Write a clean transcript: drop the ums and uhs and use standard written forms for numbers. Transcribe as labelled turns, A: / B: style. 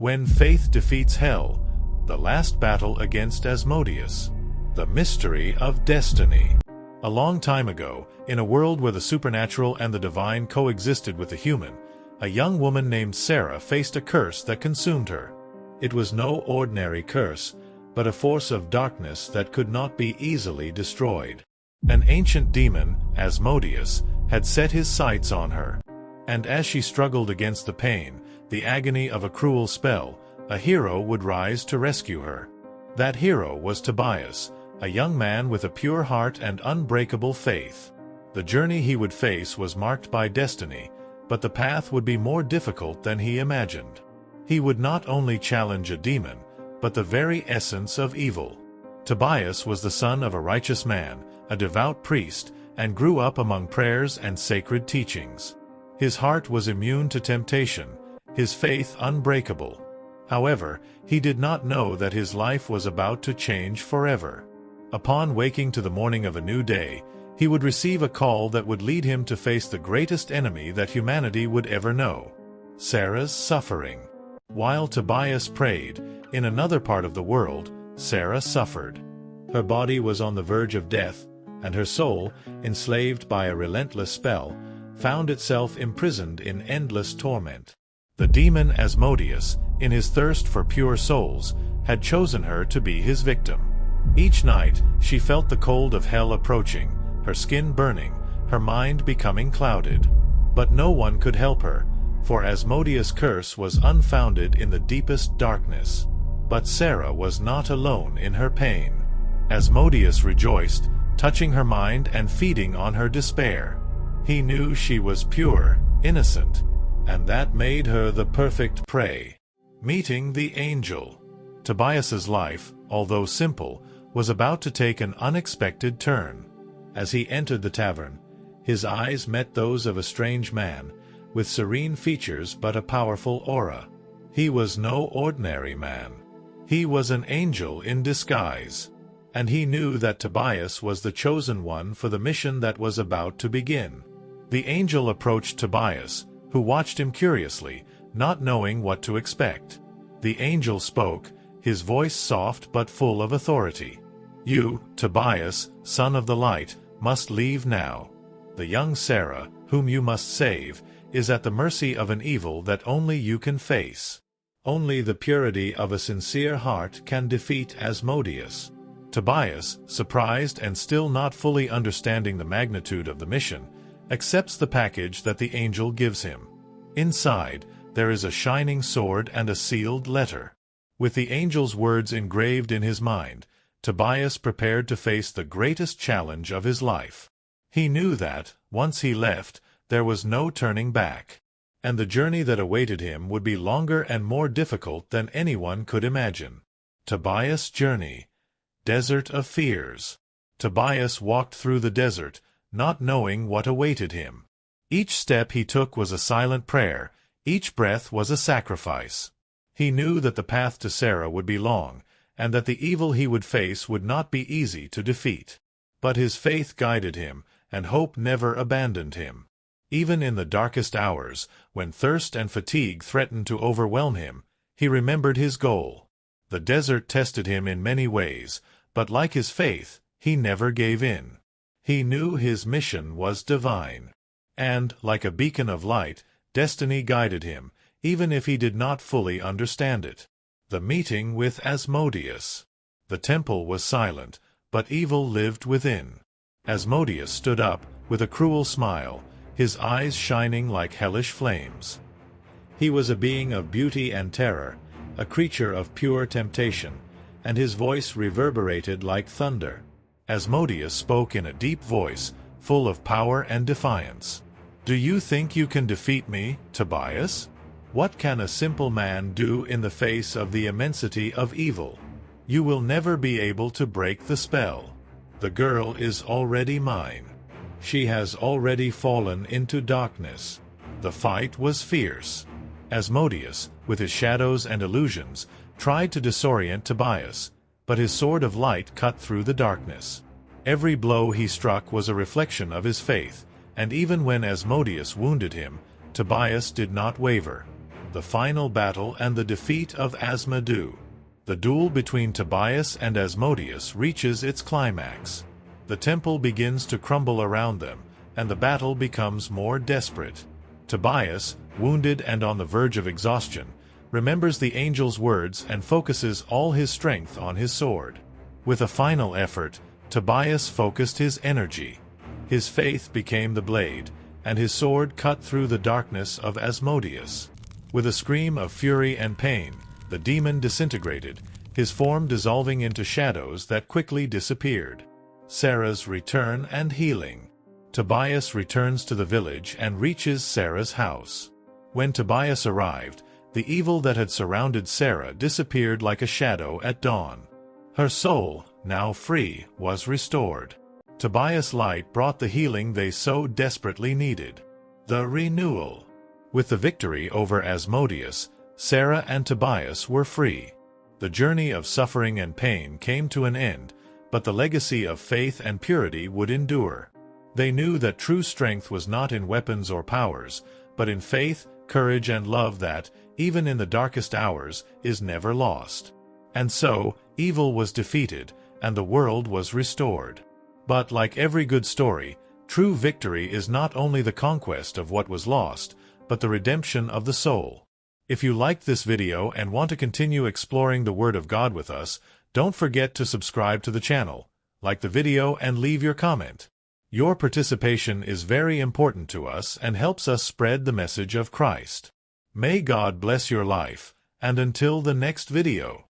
A: When Faith Defeats Hell, The Last Battle Against Asmodeus. The Mystery of Destiny. A long time ago, in a world where the supernatural and the divine coexisted with the human, a young woman named Sarah faced a curse that consumed her. It was no ordinary curse, but a force of darkness that could not be easily destroyed. An ancient demon, Asmodeus, had set his sights on her. And as she struggled against the pain, the agony of a cruel spell, a hero would rise to rescue her. That hero was Tobias, a young man with a pure heart and unbreakable faith. The journey he would face was marked by destiny, but the path would be more difficult than he imagined. He would not only challenge a demon, but the very essence of evil. Tobias was the son of a righteous man, a devout priest, and grew up among prayers and sacred teachings. His heart was immune to temptation, his faith unbreakable. However, he did not know that his life was about to change forever. Upon waking to the morning of a new day, he would receive a call that would lead him to face the greatest enemy that humanity would ever know: Sarah's suffering. While Tobias prayed, in another part of the world, Sarah suffered. Her body was on the verge of death, and her soul, enslaved by a relentless spell, found itself imprisoned in endless torment. The demon Asmodeus, in his thirst for pure souls, had chosen her to be his victim. Each night, she felt the cold of hell approaching, her skin burning, her mind becoming clouded. But no one could help her, for Asmodeus' curse was unfounded in the deepest darkness. But Sarah was not alone in her pain. Asmodeus rejoiced, touching her mind and feeding on her despair. He knew she was pure, innocent, and that made her the perfect prey. Meeting the angel. Tobias's life, although simple, was about to take an unexpected turn. As he entered the tavern, his eyes met those of a strange man, with serene features but a powerful aura. He was no ordinary man. He was an angel in disguise. And he knew that Tobias was the chosen one for the mission that was about to begin. The angel approached Tobias, who watched him curiously, not knowing what to expect. The angel spoke, his voice soft but full of authority. "You, Tobias, son of the light, must leave now. The young Sarah, whom you must save, is at the mercy of an evil that only you can face. Only the purity of a sincere heart can defeat Asmodeus." Tobias, surprised and still not fully understanding the magnitude of the mission, accepts the package that the angel gives him. Inside, there is a shining sword and a sealed letter. With the angel's words engraved in his mind, Tobias prepared to face the greatest challenge of his life. He knew that, once he left, there was no turning back. And the journey that awaited him would be longer and more difficult than anyone could imagine. Tobias' journey. Desert of Fears. Tobias walked through the desert, not knowing what awaited him. Each step he took was a silent prayer, each breath was a sacrifice. He knew that the path to Sarah would be long, and that the evil he would face would not be easy to defeat. But his faith guided him, and hope never abandoned him. Even in the darkest hours, when thirst and fatigue threatened to overwhelm him, he remembered his goal. The desert tested him in many ways, but like his faith, he never gave in. He knew his mission was divine. And, like a beacon of light, destiny guided him, even if he did not fully understand it. The meeting with Asmodeus. The temple was silent, but evil lived within. Asmodeus stood up, with a cruel smile, his eyes shining like hellish flames. He was a being of beauty and terror, a creature of pure temptation, and his voice reverberated like thunder. Asmodeus spoke in a deep voice, full of power and defiance. "Do you think you can defeat me, Tobias? What can a simple man do in the face of the immensity of evil? You will never be able to break the spell. The girl is already mine. She has already fallen into darkness." The fight was fierce. Asmodeus, with his shadows and illusions, tried to disorient Tobias, but his sword of light cut through the darkness. Every blow he struck was a reflection of his faith, and even when Asmodeus wounded him, Tobias did not waver. the final battle and the defeat of Asmodeus. The duel between Tobias and Asmodeus reaches its climax. The temple begins to crumble around them, and the battle becomes more desperate. Tobias, wounded and on the verge of exhaustion, remembers the angel's words and focuses all his strength on his sword. With a final effort, Tobias focused his energy. His faith became the blade, and his sword cut through the darkness of Asmodeus. With a scream of fury and pain, the demon disintegrated, his form dissolving into shadows that quickly disappeared. Sarah's return and healing. Tobias returns to the village and reaches Sarah's house. When Tobias arrived, the evil that had surrounded Sarah disappeared like a shadow at dawn. Her soul, now free, was restored. Tobias' light brought the healing they so desperately needed. The renewal. With the victory over Asmodeus, Sarah and Tobias were free. The journey of suffering and pain came to an end, but the legacy of faith and purity would endure. They knew that true strength was not in weapons or powers, but in faith, courage and love that, even in the darkest hours, is never lost. And so, evil was defeated, and the world was restored. But like every good story, true victory is not only the conquest of what was lost, but the redemption of the soul. If you liked this video and want to continue exploring the Word of God with us, don't forget to subscribe to the channel, like the video and leave your comment. Your participation is very important to us and helps us spread the message of Christ. May God bless your life, and until the next video.